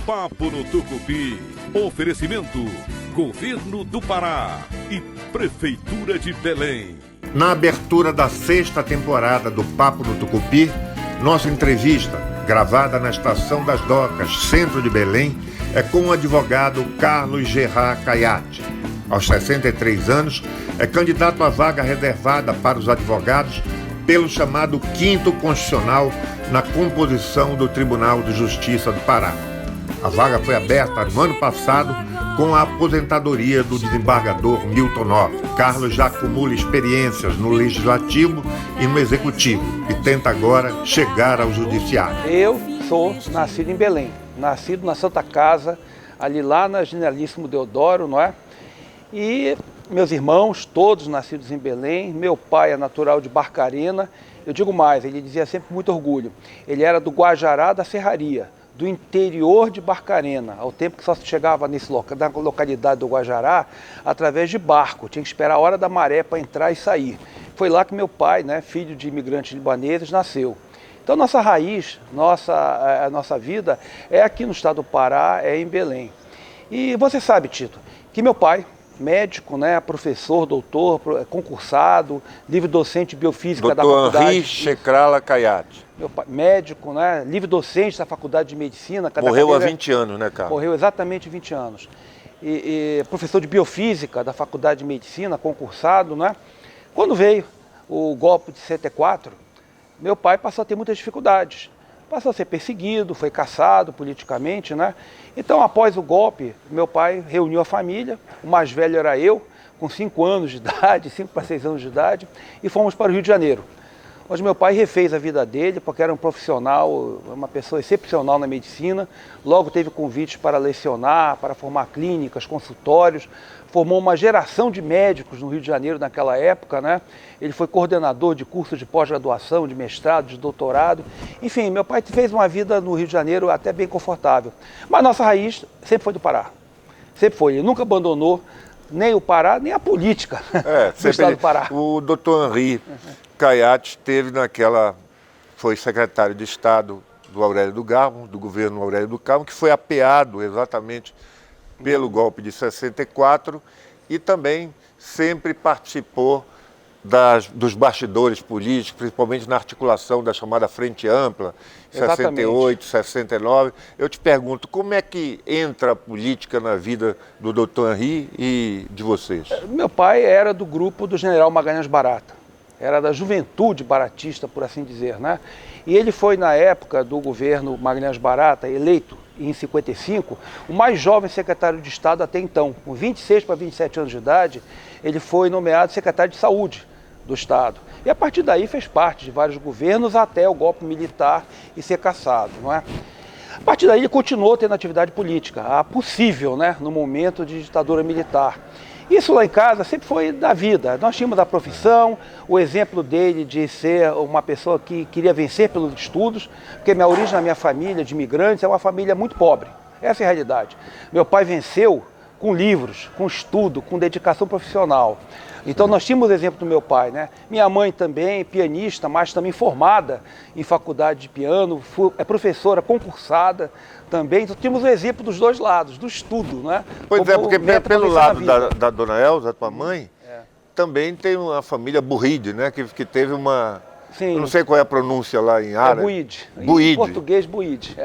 Papo no Tucupi. Oferecimento: Governo do Pará e Prefeitura de Belém. Na abertura da 6ª temporada do Papo no Tucupi, nossa entrevista, gravada na Estação das Docas, centro de Belém, é com o advogado Carlos Gerard Caiate. Aos 63 anos, é candidato à vaga reservada para os advogados pelo chamado 5º Constitucional na composição do Tribunal de Justiça do Pará. A vaga foi aberta no ano passado com a aposentadoria do desembargador Milton Nobre. Carlos já acumula experiências no Legislativo e no Executivo e tenta agora chegar ao Judiciário. Eu sou nascido em Belém, nascido na Santa Casa, ali lá na Generalíssimo Deodoro, não é? E meus irmãos, todos nascidos em Belém. Meu pai é natural de Barcarena. Eu digo mais, ele dizia sempre com muito orgulho. Ele era do Guajará da Serraria, do interior de Barcarena, ao tempo que só se chegava na localidade do Guajará através de barco. Tinha que esperar a hora da maré para entrar e sair. Foi lá que meu pai, né, filho de imigrantes libaneses, nasceu. Então nossa raiz, a nossa vida é aqui no estado do Pará, é em Belém. E você sabe, Tito, que meu pai, médico, né, professor, doutor, concursado, livre-docente de biofísica da faculdade. Doutor Henri Checrala Caiate. Meu pai, médico, né, livre-docente da faculdade de medicina. Morreu há 20 anos, né, Carlos? Morreu exatamente 20 anos. E professor de biofísica da faculdade de medicina, concursado, né? Quando veio o golpe de 64, meu pai passou a ter muitas dificuldades. Passou a ser perseguido, foi caçado politicamente, né? Então, após o golpe, meu pai reuniu a família, o mais velho era eu, com 5 anos de idade, 5 para 6 anos de idade, e fomos para o Rio de Janeiro, onde meu pai refez a vida dele, porque era um profissional, uma pessoa excepcional na medicina, logo teve convites para lecionar, para formar clínicas, consultórios, formou uma geração de médicos no Rio de Janeiro naquela época, né? Ele foi coordenador de cursos de pós-graduação, de mestrado, de doutorado. Enfim, meu pai fez uma vida no Rio de Janeiro até bem confortável. Mas nossa raiz sempre foi do Pará. Sempre foi. Ele nunca abandonou nem o Pará, nem a política do estado do Pará. O doutor Henri Caiate foi secretário de Estado do Aurélio do Carmo, do governo Aurélio do Carmo, que foi apeado exatamente pelo golpe de 64 e também sempre participou dos bastidores políticos, principalmente na articulação da chamada Frente Ampla, 68, 69. Eu te pergunto, como é que entra a política na vida do doutor Henri e de vocês? Meu pai era do grupo do general Magalhães Barata, era da juventude baratista, por assim dizer, né? E ele foi, na época do governo Magalhães Barata, eleito em 55, o mais jovem secretário de Estado até então. Com 26 para 27 anos de idade, ele foi nomeado secretário de Saúde do Estado. E a partir daí fez parte de vários governos até o golpe militar e ser cassado, não é? A partir daí ele continuou tendo atividade política, a possível, né, no momento de ditadura militar. Isso lá em casa sempre foi da vida. Nós tínhamos a profissão, o exemplo dele de ser uma pessoa que queria vencer pelos estudos, porque minha origem na minha família de imigrantes é uma família muito pobre. Essa é a realidade. Meu pai venceu com livros, com estudo, com dedicação profissional. Então nós tínhamos o exemplo do meu pai, né? Minha mãe também, pianista, mas também formada em faculdade de piano, é professora concursada também. Então tínhamos o exemplo dos dois lados, do estudo, né? Pois como é, porque pelo lado da dona Elza, tua mãe, é. Também tem uma família Burride, né? Que teve uma... Sim. Eu não sei qual é a pronúncia lá em árabe. É Buide. Buide. Em português, Buide.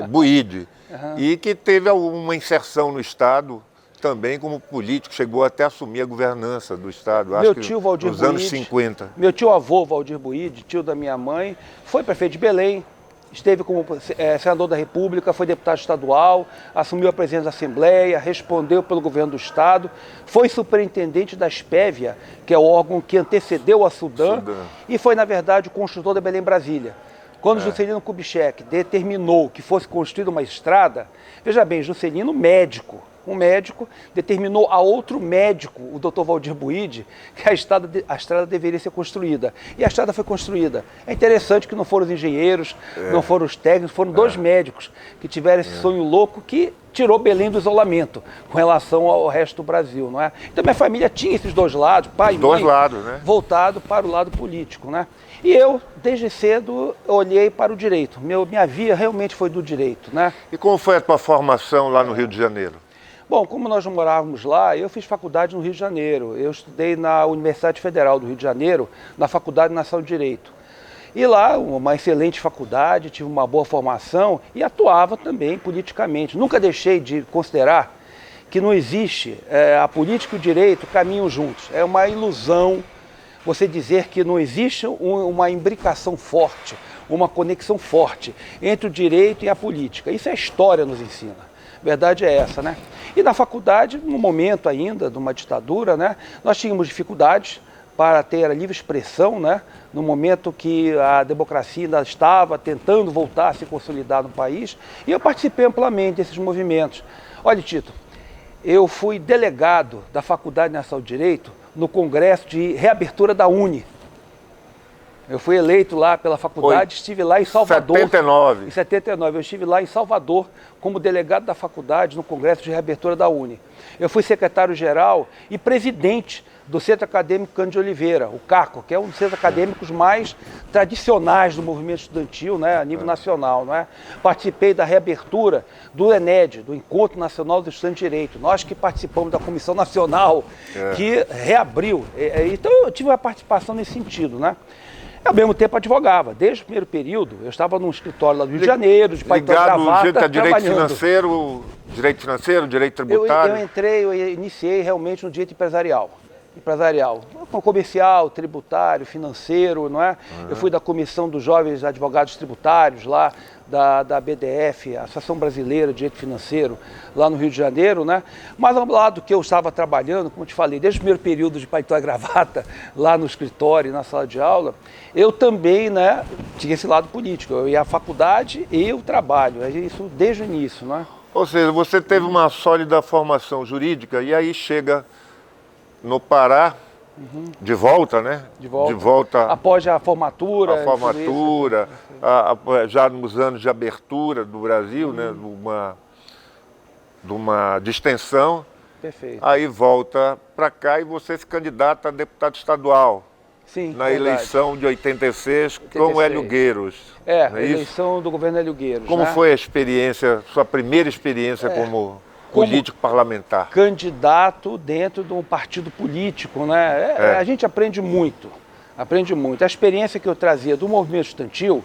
Buide. Uhum. E que teve uma inserção no Estado também como político, chegou até a assumir a governança do Estado, Meu tio Valdir nos anos Buide, 50. Meu tio-avô, Valdir Buide, tio da minha mãe, foi prefeito de Belém, esteve como senador da República, foi deputado estadual, assumiu a presidência da Assembleia, respondeu pelo governo do Estado, foi superintendente da Espévia, que é o órgão que antecedeu a Sudam, e foi, na verdade, o construtor da Belém-Brasília. Quando Juscelino Kubitschek determinou que fosse construída uma estrada, veja bem, Juscelino médico, um médico determinou a outro médico, o Dr. Valdir Buide, que a estrada deveria ser construída. E a estrada foi construída. É interessante que não foram os engenheiros, não foram os técnicos, foram dois médicos que tiveram esse sonho louco que tirou Belém do isolamento com relação ao resto do Brasil, não é? Então minha família tinha esses dois lados, pai e mãe, né? voltado para o lado político, né? E eu, desde cedo, olhei para o direito. Minha via realmente foi do direito, né? E como foi a tua formação lá no Rio de Janeiro? Bom, como nós não morávamos lá, eu fiz faculdade no Rio de Janeiro. Eu estudei na Universidade Federal do Rio de Janeiro, na Faculdade Nacional de Direito. E lá, uma excelente faculdade, tive uma boa formação e atuava também politicamente. Nunca deixei de considerar que não existe a política e o direito caminham juntos. É uma ilusão você dizer que não existe uma imbricação forte, uma conexão forte entre o direito e a política. Isso a história nos ensina. A verdade é essa, né? E na faculdade, no momento ainda de uma ditadura, né, nós tínhamos dificuldades para ter a livre expressão, né, no momento que a democracia ainda estava tentando voltar a se consolidar no país, e eu participei amplamente desses movimentos. Olha, Tito, eu fui delegado da Faculdade Nacional de Direito no Congresso de Reabertura da UNE. Eu fui eleito lá pela faculdade, estive lá em Salvador. 79. Em 79, eu estive lá em Salvador como delegado da faculdade no Congresso de Reabertura da UNE. Eu fui secretário-geral e presidente do Centro Acadêmico Cândido de Oliveira, o CACO, que é um dos centros acadêmicos mais tradicionais do movimento estudantil, né, a nível nacional. Né? Participei da reabertura do ENED, do Encontro Nacional dos Estudantes de Direito. Nós que participamos da Comissão Nacional, que reabriu. Então eu tive uma participação nesse sentido, né? Ao mesmo tempo advogava. Desde o primeiro período, eu estava num escritório lá do Rio de Janeiro, de paletó e gravata, direito financeiro, direito tributário? Eu iniciei realmente no direito empresarial, comercial, tributário, financeiro, não é? Eu fui da Comissão dos Jovens Advogados Tributários lá, da BDF, Associação Brasileira de Direito Financeiro, lá no Rio de Janeiro, né? Mas ao lado que eu estava trabalhando, como eu te falei, desde o primeiro período de paletó e gravata, lá no escritório, na sala de aula, eu também, né, tinha esse lado político. Eu ia à faculdade e o trabalho, isso desde o início, né? Ou seja, você teve uma sólida formação jurídica e aí chega no Pará, de volta, né? De volta. Após a formatura. Já nos anos de abertura do Brasil, né? De uma distensão. Perfeito. Aí volta para cá e você se candidata a deputado estadual. Sim, na eleição de 86 com o Hélio Gueiros. A eleição do governo Hélio Gueiros. Como foi a experiência, sua primeira experiência como político parlamentar? Candidato dentro de um partido político, né? A gente aprende muito. A experiência que eu trazia do movimento estudantil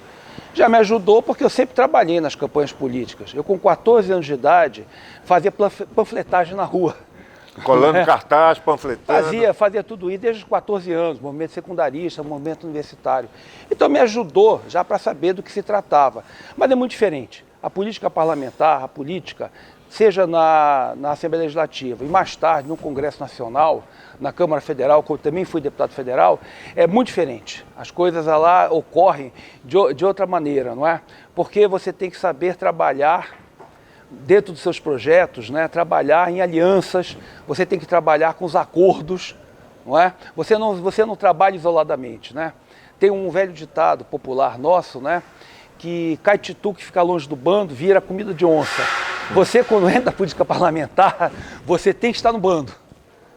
já me ajudou porque eu sempre trabalhei nas campanhas políticas. Eu, com 14 anos de idade, fazia panfletagem na rua. Colando cartaz, panfletando. Fazia tudo isso desde os 14 anos, movimento secundarista, movimento universitário. Então me ajudou já para saber do que se tratava. Mas é muito diferente. A política parlamentar, a política, seja na Assembleia Legislativa e mais tarde no Congresso Nacional, na Câmara Federal, como também fui deputado federal, é muito diferente. As coisas lá ocorrem de outra maneira, não é? Porque você tem que saber trabalhar dentro dos seus projetos, né? Trabalhar em alianças, você tem que trabalhar com os acordos, não é? Você não trabalha isoladamente, né? Tem um velho ditado popular nosso, né? Que caititu que fica longe do bando vira comida de onça. Você, quando entra na política parlamentar, você tem que estar no bando.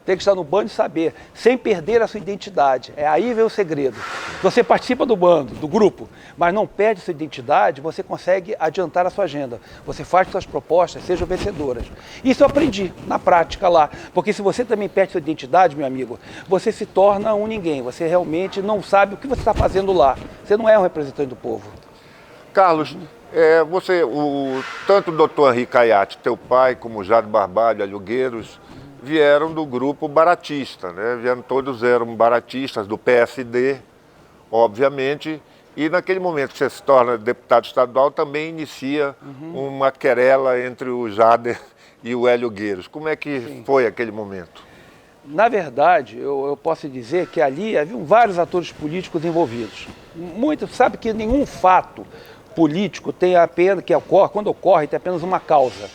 Tem que estar no bando e saber, sem perder a sua identidade. Aí vem o segredo. Você participa do bando, do grupo, mas não perde sua identidade, você consegue adiantar a sua agenda. Você faz suas propostas, sejam vencedoras. Isso eu aprendi na prática lá. Porque se você também perde sua identidade, meu amigo, você se torna um ninguém. Você realmente não sabe o que você está fazendo lá. Você não é um representante do povo. Carlos, tanto o doutor Henri Caiate, teu pai, como o Jado Barbalho, Hélio Gueiros, vieram do grupo baratista, né? Todos eram baratistas do PSD, obviamente, e naquele momento que você se torna deputado estadual também inicia uma querela entre o Jader e o Hélio Gueiros. Como é que foi aquele momento? Na verdade, eu posso dizer que ali haviam vários atores políticos envolvidos. Sabe que nenhum fato político tem apenas, quando ocorre, tem apenas uma causa.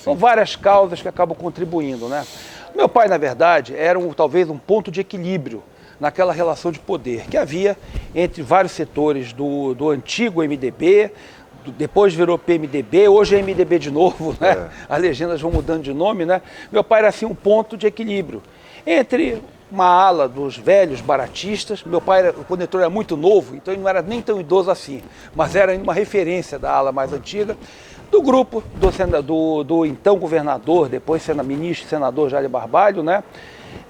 São várias causas que acabam contribuindo, né? Meu pai, na verdade, era talvez um ponto de equilíbrio naquela relação de poder que havia entre vários setores do antigo MDB, depois virou PMDB, hoje é MDB de novo, né? As legendas vão mudando de nome, né? Meu pai era assim um ponto de equilíbrio entre uma ala dos velhos baratistas. Meu pai, quando entrou, era muito novo, então ele não era nem tão idoso assim, mas era uma referência da ala mais antiga, do grupo do então governador, depois ministro e senador Jair Barbalho, né?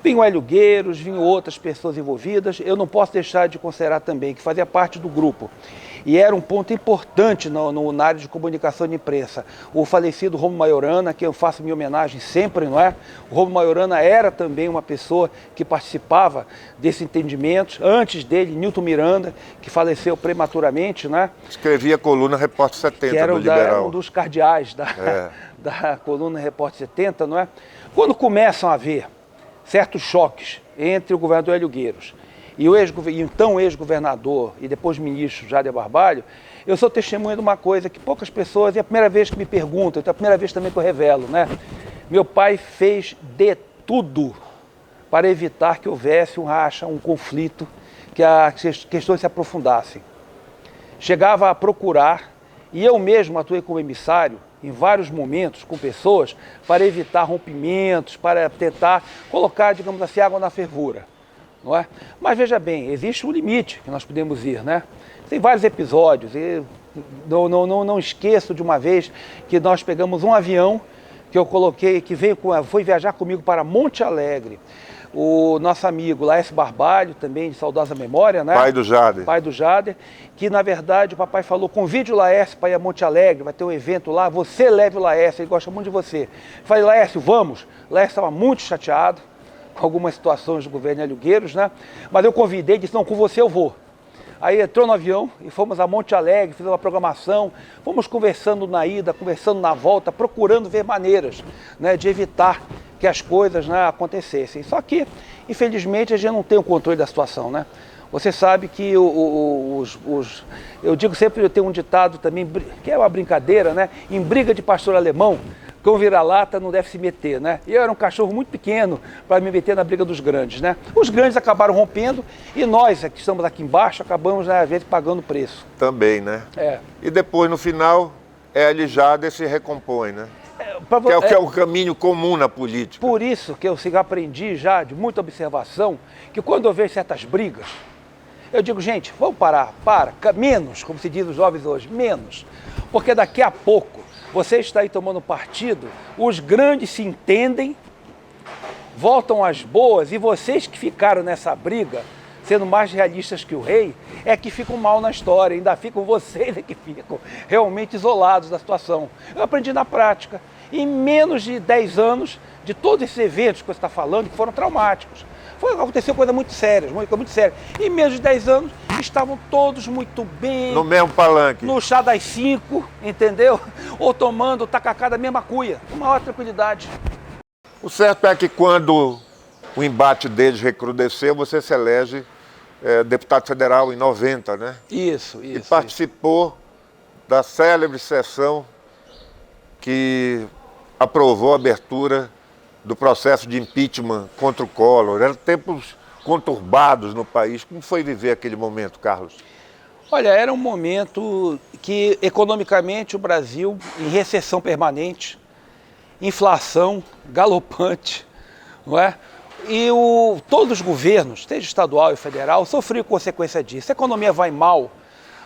Vinham Hélio Gueiros, vinham outras pessoas envolvidas. Eu não posso deixar de considerar também que fazia parte do grupo e era um ponto importante na área de comunicação de imprensa. O falecido Rômulo Maiorana, a quem eu faço minha homenagem sempre, não é? O Rômulo Maiorana era também uma pessoa que participava desse entendimento. Antes dele, Nilton Miranda, que faleceu prematuramente, né? Escrevia a coluna Repórter 70 que era do Liberal. Um dos cardeais da coluna Repórter 70, não é? Quando começam a haver certos choques entre o governador Hélio Gueiros e o então ex-governador e depois ministro Jader Barbalho, eu sou testemunha de uma coisa que poucas pessoas, é a primeira vez que me perguntam, então é a primeira vez também que eu revelo, né? Meu pai fez de tudo para evitar que houvesse um racha, um conflito, que as questões se aprofundassem. Chegava a procurar, e eu mesmo atuei como emissário, em vários momentos, com pessoas, para evitar rompimentos, para tentar colocar, digamos assim, água na fervura, não é? Mas veja bem, existe um limite que nós podemos ir, né? Tem vários episódios, e não esqueço de uma vez que nós pegamos um avião que eu coloquei, que foi viajar comigo para Monte Alegre. O nosso amigo Laércio Barbalho, também de saudosa memória, né? Pai do Jader. Pai do Jader, que na verdade o papai falou, convide o Laércio para ir a Monte Alegre, vai ter um evento lá, você leve o Laércio, ele gosta muito de você. Falei, Laércio, vamos. O Laércio estava muito chateado com algumas situações do governo Hélio Gueiros, né? Mas eu convidei, disse, não, com você eu vou. Aí entrou no avião e fomos a Monte Alegre, fizemos uma programação, fomos conversando na ida, conversando na volta, procurando ver maneiras, né, de evitar que as coisas, né, acontecessem. Só que, infelizmente, a gente não tem o controle da situação, né? Você sabe que eu digo sempre, eu tenho um ditado também, que é uma brincadeira, né? Em briga de pastor alemão, cão vira-lata não deve se meter, né? E eu era um cachorro muito pequeno para me meter na briga dos grandes, né? Os grandes acabaram rompendo e nós, que estamos aqui embaixo, acabamos, né, às vezes, pagando o preço. Também, né? É. E depois, no final, Hélio Jader se recompõe, né? Que é o caminho comum na política. Por isso que eu aprendi já, de muita observação, que quando eu vejo certas brigas, eu digo, gente, vamos parar, menos, como se diz os jovens hoje, menos. Porque daqui a pouco, você está aí tomando partido, os grandes se entendem, voltam às boas, e vocês que ficaram nessa briga, sendo mais realistas que o rei, é que ficam mal na história, ainda ficam vocês que ficam realmente isolados da situação. Eu aprendi na prática. Em menos de 10 anos, de todos esses eventos que você está falando, que foram traumáticos, aconteceu coisa muito séria, muito séria. Em menos de 10 anos, estavam todos muito bem. No mesmo palanque. No chá das 5, entendeu? Ou tomando o tacacá da mesma cuia, com maior tranquilidade. O certo é que quando o embate deles recrudesceu, você se elege deputado federal em 90, né? Isso. E participou da célebre sessão que aprovou a abertura do processo de impeachment contra o Collor. Eram tempos conturbados no país. Como foi viver aquele momento, Carlos? Olha, era um momento que, economicamente, o Brasil, em recessão permanente, inflação galopante, não é? E todos os governos, seja estadual e federal, sofriam consequência disso. A economia vai mal,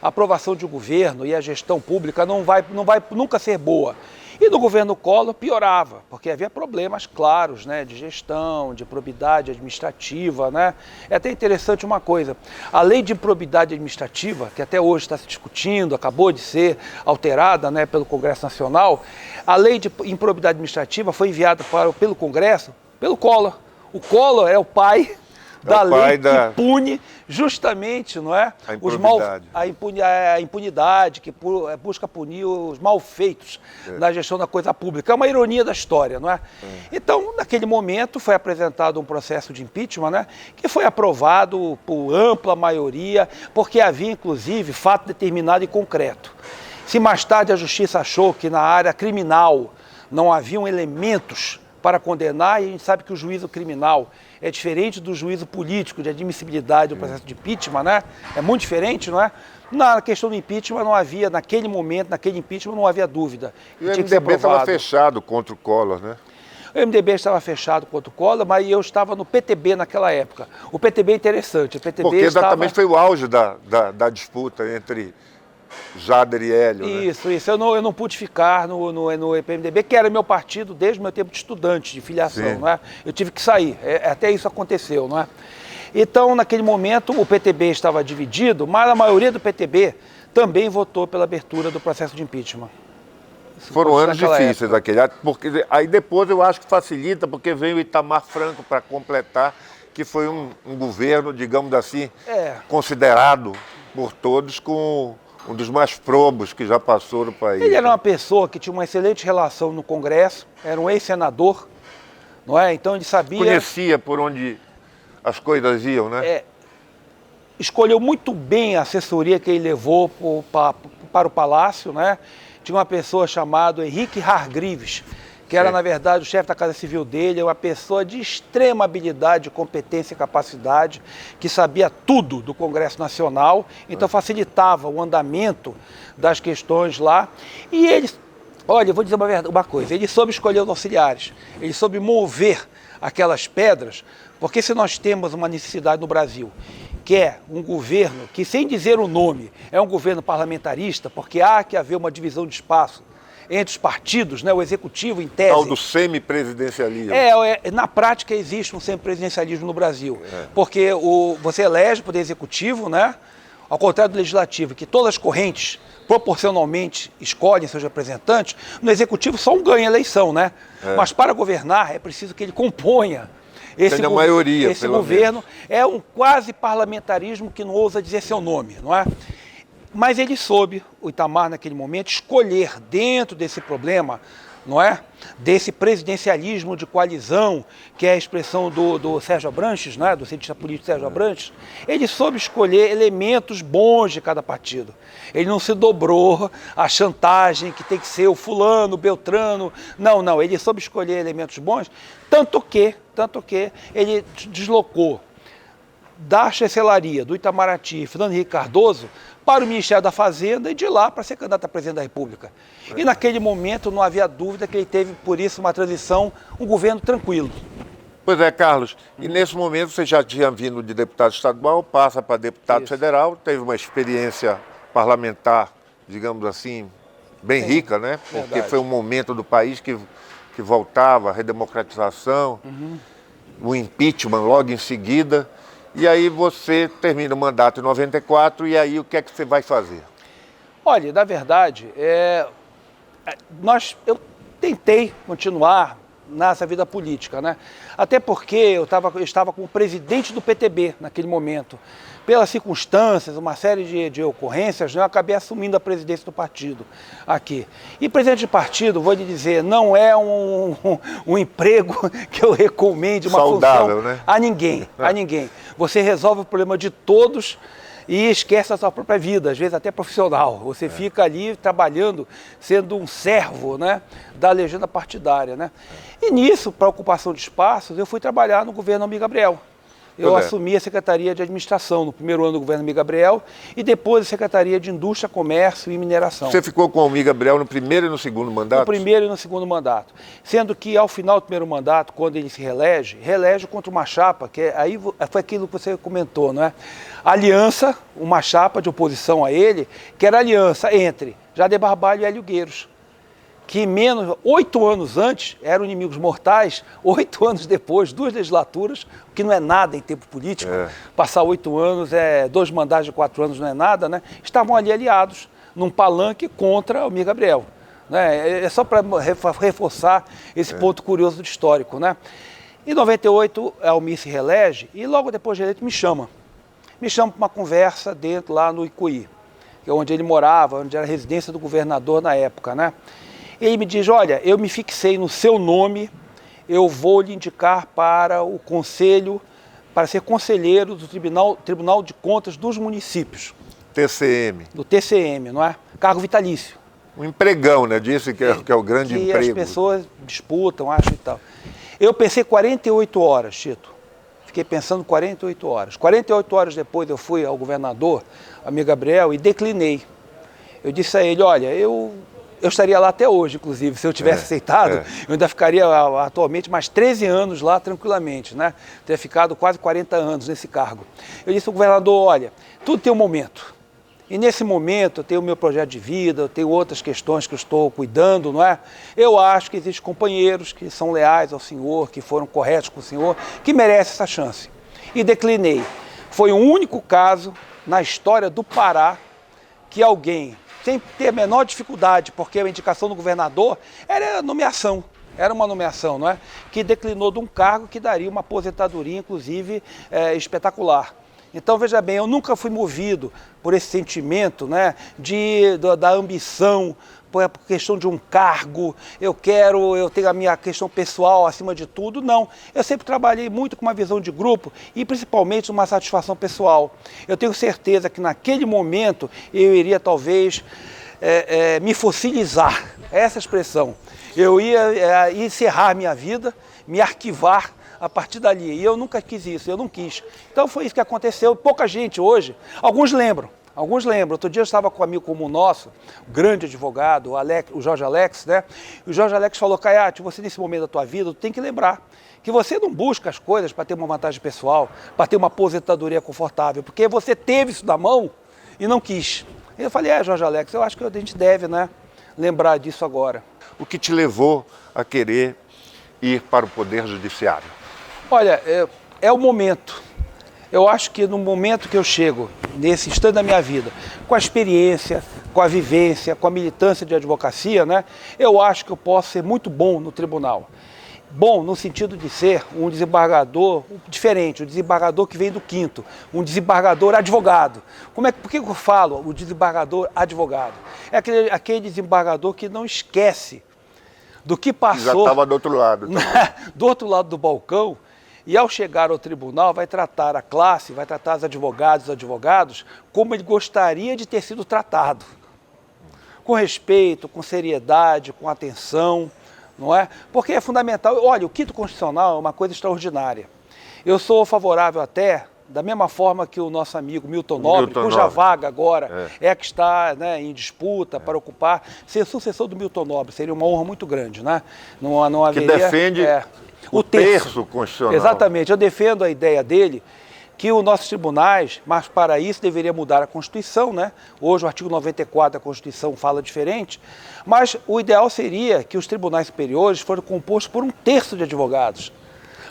a aprovação de um governo e a gestão pública não vai nunca ser boa. E no governo Collor piorava, porque havia problemas claros, né, de gestão, de improbidade administrativa, né? É até interessante uma coisa, a lei de improbidade administrativa, que até hoje está se discutindo, acabou de ser alterada, né, pelo Congresso Nacional, a lei de improbidade administrativa foi enviada pelo Congresso, pelo Collor. O Collor é o pai da lei que pune justamente, não é? A impunidade, que busca punir os malfeitos na gestão da coisa pública. É uma ironia da história, não é? Então, naquele momento, foi apresentado um processo de impeachment, né, que foi aprovado por ampla maioria, porque havia, inclusive, fato determinado e concreto. Se mais tarde a justiça achou que na área criminal não haviam elementos para condenar, e a gente sabe que o juízo criminal é diferente do juízo político de admissibilidade do processo de impeachment, né? É muito diferente, não é? Na questão do impeachment não havia, naquele momento, naquele impeachment não havia dúvida. E o MDB estava fechado contra o Collor, né? O MDB estava fechado contra o Collor, mas eu estava no PTB naquela época. O PTB é interessante. O PTB porque exatamente foi o auge da disputa entre Jader e Hélio. Isso, né? Isso. Eu não pude ficar no PMDB, que era meu partido desde o meu tempo de estudante, de filiação. Não é? Eu tive que sair. Até isso aconteceu. Não é? Então, naquele momento, o PTB estava dividido, mas a maioria do PTB também votou pela abertura do processo de impeachment. Foram anos difíceis aquele, porque aí depois eu acho que facilita, porque veio o Itamar Franco para completar, que foi um governo, digamos assim, considerado por todos como um dos mais probos que já passou no país. Ele era uma pessoa que tinha uma excelente relação no Congresso, era um ex-senador, não é? Então ele sabia... Conhecia por onde as coisas iam, né? Escolheu muito bem a assessoria que ele levou para o Palácio, né? Tinha uma pessoa chamada Henrique Hargreaves, que era, na verdade, o chefe da Casa Civil dele, uma pessoa de extrema habilidade, competência e capacidade, que sabia tudo do Congresso Nacional, então facilitava o andamento das questões lá. E ele, olha, eu vou dizer uma coisa, ele soube escolher os auxiliares, ele soube mover aquelas pedras, porque se nós temos uma necessidade no Brasil, que é um governo que, sem dizer o nome, é um governo parlamentarista, porque há que haver uma divisão de espaço entre os partidos, né, o executivo em tese. Tal do semipresidencialismo. Na prática existe um semipresidencialismo no Brasil, porque você elege o poder executivo, né, ao contrário do legislativo, que todas as correntes proporcionalmente escolhem seus representantes, no executivo só um ganha a eleição, né? Mas para governar é preciso que ele componha esse governo. É um quase parlamentarismo que não ousa dizer seu nome, não é? Mas ele soube, o Itamar naquele momento, escolher dentro desse problema, não é? Desse presidencialismo de coalizão, que é a expressão do Sérgio Abranches, né? Do cientista político Sérgio Abranches, ele soube escolher elementos bons de cada partido. Ele não se dobrou à chantagem que tem que ser o fulano, o beltrano. Não, ele soube escolher elementos bons, tanto que ele deslocou da chancelaria do Itamaraty, Fernando Henrique Cardoso, para o Ministério da Fazenda e de lá para ser candidato a presidente da República. E naquele momento não havia dúvida que ele teve, por isso, uma transição, um governo tranquilo. Pois é, Carlos, e nesse momento você já tinha vindo de deputado estadual, passa para deputado federal, teve uma experiência parlamentar, digamos assim, bem rica, né? Porque foi um momento do país que voltava, a redemocratização, o impeachment logo em seguida. E aí você termina o mandato em 94, e aí o que é que você vai fazer? Olha, na verdade, eu tentei continuar nessa vida política, né? Até porque eu estava como presidente do PTB naquele momento. Pelas circunstâncias, uma série de ocorrências, né, eu acabei assumindo a presidência do partido aqui. E presidente de partido, vou lhe dizer, não é um emprego que eu recomende, uma saudável, função né? a ninguém. Você resolve o problema de todos e esquece a sua própria vida, às vezes até profissional. Você fica ali trabalhando, sendo um servo, né, da legenda partidária, né? E nisso, para ocupação de espaços, eu fui trabalhar no governo Almir Gabriel. Eu assumi a Secretaria de Administração no primeiro ano do governo Almir Gabriel e depois a Secretaria de Indústria, Comércio e Mineração. Você ficou com o Almir Gabriel no primeiro e no segundo mandato? No primeiro e no segundo mandato. Sendo que ao final do primeiro mandato, quando ele se reelege contra uma chapa, aí foi aquilo que você comentou, não é? Aliança, uma chapa de oposição a ele, que era a aliança entre Jader Barbalho e Hélio Gueiros, que 8 anos antes eram inimigos mortais, 8 anos depois, 2 legislaturas, o que não é nada em tempo político, passar 8 anos, 2 mandatos de 4 anos não é nada, né? Estavam ali aliados num palanque contra Almir Gabriel. Né? É só para reforçar esse ponto curioso do histórico. Né? Em 98, Almir se reelege e logo depois de eleito me chama. Me chama para uma conversa dentro lá no Icuí, que é onde ele morava, onde era a residência do governador na época, né? Ele me diz, olha, eu me fixei no seu nome, eu vou lhe indicar para o conselho, para ser conselheiro do Tribunal de Contas dos Municípios. TCM. Do TCM, não é? Cargo vitalício. Um empregão, né? Disse que é o grande que emprego. as pessoas disputam, acho e tal. Eu pensei 48 horas, Tito. Fiquei pensando 48 horas. 48 horas depois eu fui ao governador, amigo Gabriel, e declinei. Eu disse a ele, olha, eu estaria lá até hoje, inclusive, se eu tivesse aceitado, eu ainda ficaria atualmente mais 13 anos lá tranquilamente, né? Teria ficado quase 40 anos nesse cargo. Eu disse ao governador, olha, tudo tem um momento. E nesse momento eu tenho o meu projeto de vida, eu tenho outras questões que eu estou cuidando, não é? Eu acho que existem companheiros que são leais ao senhor, que foram corretos com o senhor, que merecem essa chance. E declinei. Foi o único caso na história do Pará que alguém, sem ter a menor dificuldade, porque a indicação do governador era nomeação. Era uma nomeação, não é? Que declinou de um cargo que daria uma aposentadoria, inclusive, espetacular. Então, veja bem, eu nunca fui movido por esse sentimento, né, da ambição, por questão de um cargo, eu tenho a minha questão pessoal acima de tudo, não. Eu sempre trabalhei muito com uma visão de grupo e principalmente uma satisfação pessoal. Eu tenho certeza que naquele momento eu iria talvez me fossilizar, essa expressão. Eu ia encerrar minha vida, me arquivar a partir dali. E eu nunca quis isso, eu não quis. Então foi isso que aconteceu. Pouca gente hoje, alguns lembram. Outro dia eu estava com um amigo como o nosso, grande advogado, o Jorge Alex, né? E o Jorge Alex falou, Caiate, você nesse momento da tua vida, tu tem que lembrar que você não busca as coisas para ter uma vantagem pessoal, para ter uma aposentadoria confortável, porque você teve isso na mão e não quis. E eu falei, Jorge Alex, eu acho que a gente deve, né, lembrar disso agora. O que te levou a querer ir para o Poder Judiciário? Olha, é o momento. Eu acho que no momento que eu chego, nesse instante da minha vida, com a experiência, com a vivência, com a militância de advocacia, né, eu acho que eu posso ser muito bom no tribunal. Bom no sentido de ser um desembargador diferente, um desembargador que vem do quinto, um desembargador advogado. Por que eu falo o desembargador advogado? É aquele desembargador que não esquece do que passou. Já estava do outro lado. Do outro lado do balcão. E ao chegar ao tribunal vai tratar a classe, vai tratar os advogados como ele gostaria de ter sido tratado. Com respeito, com seriedade, com atenção, não é? Porque é fundamental. Olha, o quinto constitucional é uma coisa extraordinária. Eu sou favorável até, da mesma forma que o nosso amigo Milton Nobre, cuja vaga agora é a que está, né, em disputa para ocupar, ser sucessor do Milton Nobre. Seria uma honra muito grande, né? Não haveria, que defende o terço constitucional. Exatamente. Eu defendo a ideia dele que os nossos tribunais, mas para isso deveria mudar a Constituição, né? Hoje o artigo 94 da Constituição fala diferente, mas o ideal seria que os tribunais superiores fossem compostos por um terço de advogados,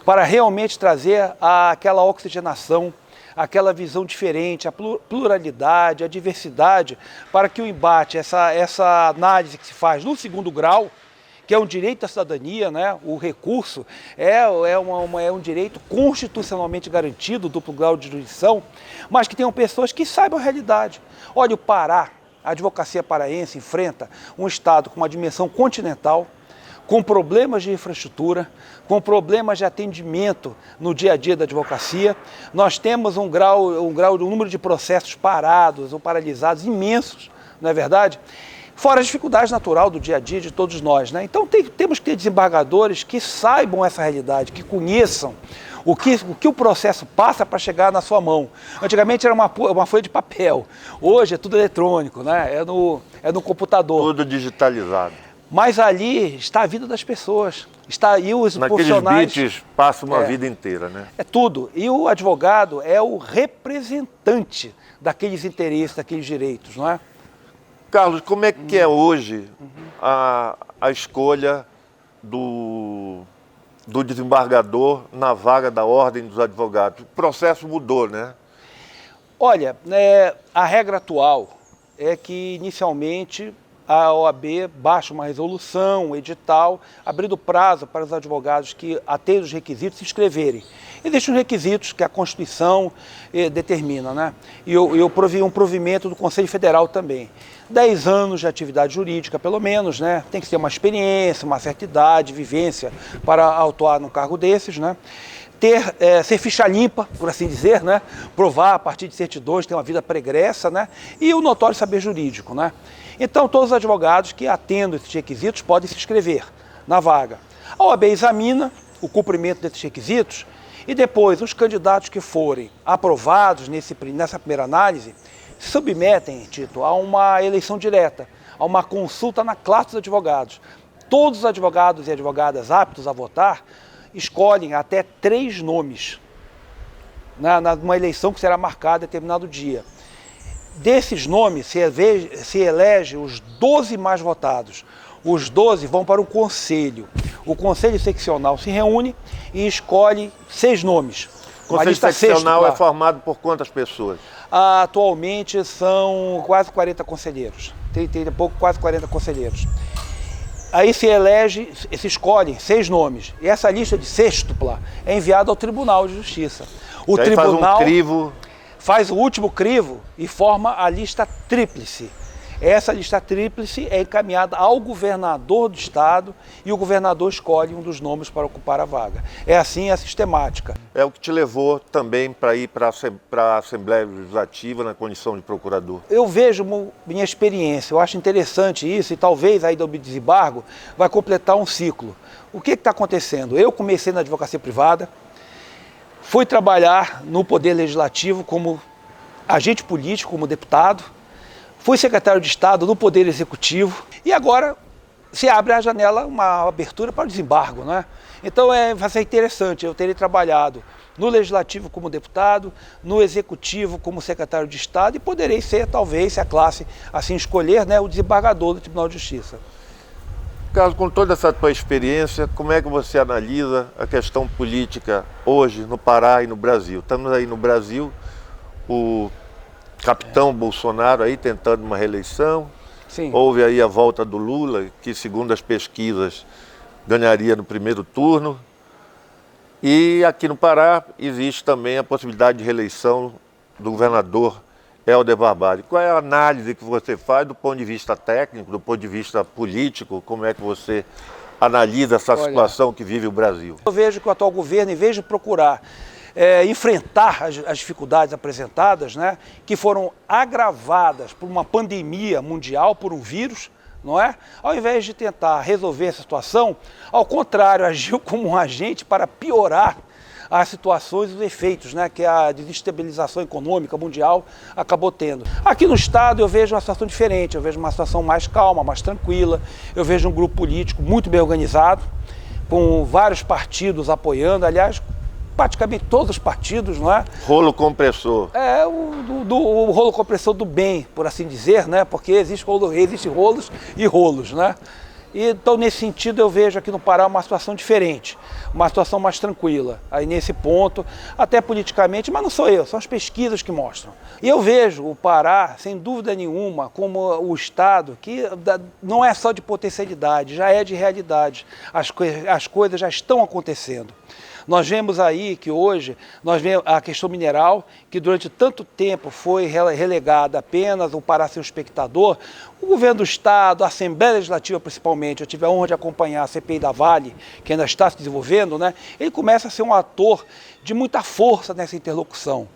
para realmente trazer aquela oxigenação, aquela visão diferente, a pluralidade, a diversidade, para que o embate, essa análise que se faz no segundo grau, que é um direito da cidadania, né? O recurso é um direito constitucionalmente garantido, duplo grau de jurisdição, mas que tenham pessoas que saibam a realidade. Olha, o Pará, a advocacia paraense enfrenta um estado com uma dimensão continental, com problemas de infraestrutura, com problemas de atendimento no dia a dia da advocacia. Nós temos um número de processos parados ou paralisados imensos, não é verdade? Fora a dificuldade natural do dia a dia de todos nós, né? Então temos que ter desembargadores que saibam essa realidade, que conheçam o que o processo passa para chegar na sua mão. Antigamente era uma folha de papel, hoje é tudo eletrônico, né? É no computador. Tudo digitalizado. Mas ali está a vida das pessoas, está aí os naqueles profissionais. bits passa uma vida inteira, né? É tudo. E o advogado é o representante daqueles interesses, daqueles direitos, não é? Carlos, como é que é hoje a escolha do desembargador na vaga da Ordem dos Advogados? O processo mudou, né? Olha, a regra atual é que inicialmente a OAB baixa uma resolução, um edital, abrindo prazo para os advogados que atendem os requisitos se inscreverem. Existem os requisitos que a Constituição determina, né? E eu provi um provimento do Conselho Federal também. 10 anos de atividade jurídica, pelo menos, né? Tem que ter uma experiência, uma certa idade, vivência para atuar num cargo desses, né? Ser ficha limpa, por assim dizer, né? Provar a partir de certidões, ter uma vida pregressa, né? E o notório saber jurídico, né? Então, todos os advogados que atendam esses requisitos podem se inscrever na vaga. A OAB examina o cumprimento desses requisitos e depois os candidatos que forem aprovados nessa primeira análise se submetem, Tito, a uma eleição direta, a uma consulta na classe dos advogados. Todos os advogados e advogadas aptos a votar escolhem até 3 nomes numa eleição que será marcada em determinado dia. Desses nomes se elege os 12 mais votados. Os 12 vão para o conselho. O conselho seccional se reúne e escolhe 6 nomes. O conselho seccional é formado por quantas pessoas? Atualmente são quase 40 conselheiros. Tem quase 40 conselheiros. Aí se escolhem 6 nomes. E essa lista de sextupla é enviada ao Tribunal de Justiça. O tribunal faz um crivo. Faz o último crivo e forma a lista tríplice. Essa lista tríplice é encaminhada ao governador do estado e o governador escolhe um dos nomes para ocupar a vaga. É assim a sistemática. É o que te levou também para ir para a Assembleia Legislativa na condição de procurador? Eu vejo minha experiência, eu acho interessante isso e talvez aí do desembargo vai completar um ciclo. O que está acontecendo? Eu comecei na advocacia privada, fui trabalhar no Poder Legislativo como agente político, como deputado, fui secretário de Estado no Poder Executivo e agora se abre a janela, uma abertura para o desembargo, né? Então vai ser interessante, eu terei trabalhado no Legislativo como deputado, no Executivo como secretário de Estado e poderei ser, talvez, se a classe assim escolher, né, o desembargador do Tribunal de Justiça. Carlos, com toda essa tua experiência, como é que você analisa a questão política hoje no Pará e no Brasil? Estamos aí no Brasil, o capitão Bolsonaro aí tentando uma reeleição. Sim. Houve aí a volta do Lula, que segundo as pesquisas ganharia no primeiro turno. E aqui no Pará existe também a possibilidade de reeleição do governador Helder Barbalho. Qual é a análise que você faz do ponto de vista técnico, do ponto de vista político? Como é que você analisa essa situação que vive o Brasil? Eu vejo que o atual governo, em vez de procurar enfrentar as dificuldades apresentadas, né, que foram agravadas por uma pandemia mundial, por um vírus, não é? Ao invés de tentar resolver essa situação, ao contrário, agiu como um agente para piorar as situações e os efeitos, né, que a desestabilização econômica mundial acabou tendo. Aqui no estado eu vejo uma situação diferente, eu vejo uma situação mais calma, mais tranquila, eu vejo um grupo político muito bem organizado, com vários partidos apoiando, aliás, praticamente todos os partidos, não é? Rolo compressor. É o rolo compressor do bem, por assim dizer, né? Porque existe rolos e rolos, né? E, então, nesse sentido, eu vejo aqui no Pará uma situação diferente, uma situação mais tranquila. Aí, nesse ponto, até politicamente, mas não sou eu, são as pesquisas que mostram. E eu vejo o Pará, sem dúvida nenhuma, como o estado que não é só de potencialidade, já é de realidade. As coisas já estão acontecendo. Nós vemos aí que hoje, nós vemos a questão mineral, que durante tanto tempo foi relegada apenas o Pará ser um espectador. O governo do estado, a Assembleia Legislativa principalmente, eu tive a honra de acompanhar a CPI da Vale, que ainda está se desenvolvendo, né? Ele começa a ser um ator de muita força nessa interlocução.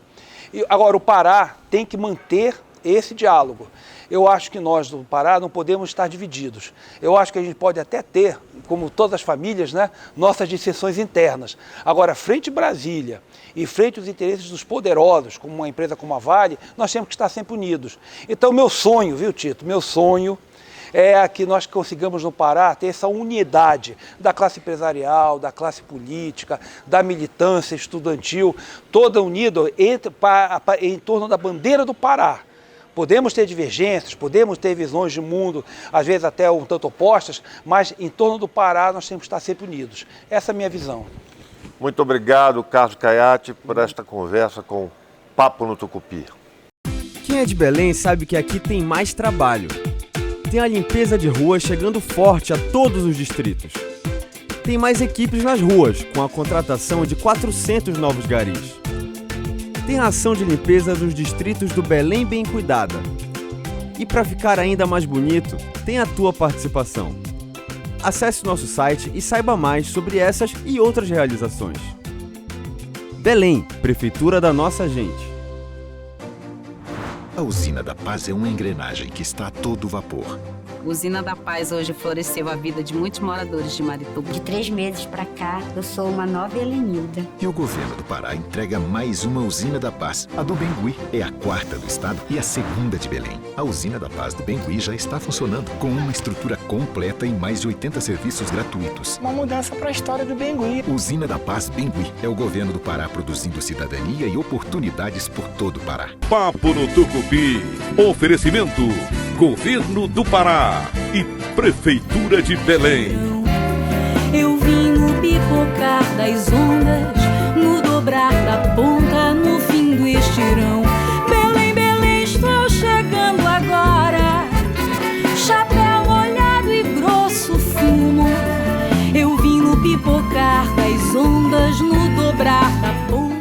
E agora, o Pará tem que manter esse diálogo. Eu acho que nós do Pará não podemos estar divididos. Eu acho que a gente pode até ter, como todas as famílias, né, nossas dissensões internas. Agora, frente Brasília e frente aos interesses dos poderosos, como uma empresa como a Vale, nós temos que estar sempre unidos. Então, meu sonho, viu, Tito? Meu sonho é que nós consigamos no Pará ter essa unidade da classe empresarial, da classe política, da militância estudantil, toda unida em torno da bandeira do Pará. Podemos ter divergências, podemos ter visões de mundo, às vezes até um tanto opostas, mas em torno do Pará nós temos que estar sempre unidos. Essa é a minha visão. Muito obrigado, Carlos Caiati, por esta conversa com o Papo no Tucupi. Quem é de Belém sabe que aqui tem mais trabalho. Tem a limpeza de ruas chegando forte a todos os distritos. Tem mais equipes nas ruas, com a contratação de 400 novos garis. Tem a ação de limpeza dos distritos do Belém Bem Cuidada. E para ficar ainda mais bonito, tem a tua participação. Acesse nosso site e saiba mais sobre essas e outras realizações. Belém, Prefeitura da nossa gente. A Usina da Paz é uma engrenagem que está a todo vapor. Usina da Paz hoje floresceu a vida de muitos moradores de Marituba. De 3 meses pra cá, eu sou uma nova Helenilda. E o governo do Pará entrega mais uma Usina da Paz. A do Bengui é a 4ª do estado e a 2ª de Belém. A Usina da Paz do Bengui já está funcionando com uma estrutura completa e mais de 80 serviços gratuitos. Uma mudança para a história do Bengui. Usina da Paz Bengui é o governo do Pará produzindo cidadania e oportunidades por todo o Pará. Papo no Tucupi. Oferecimento: Governo do Pará e Prefeitura de Belém. Eu vim no pipocar das ondas, no dobrar da ponta, no fim do estirão. Belém, Belém, estou chegando agora. Chapéu molhado e grosso fumo. Eu vim no pipocar das ondas, no dobrar da ponta.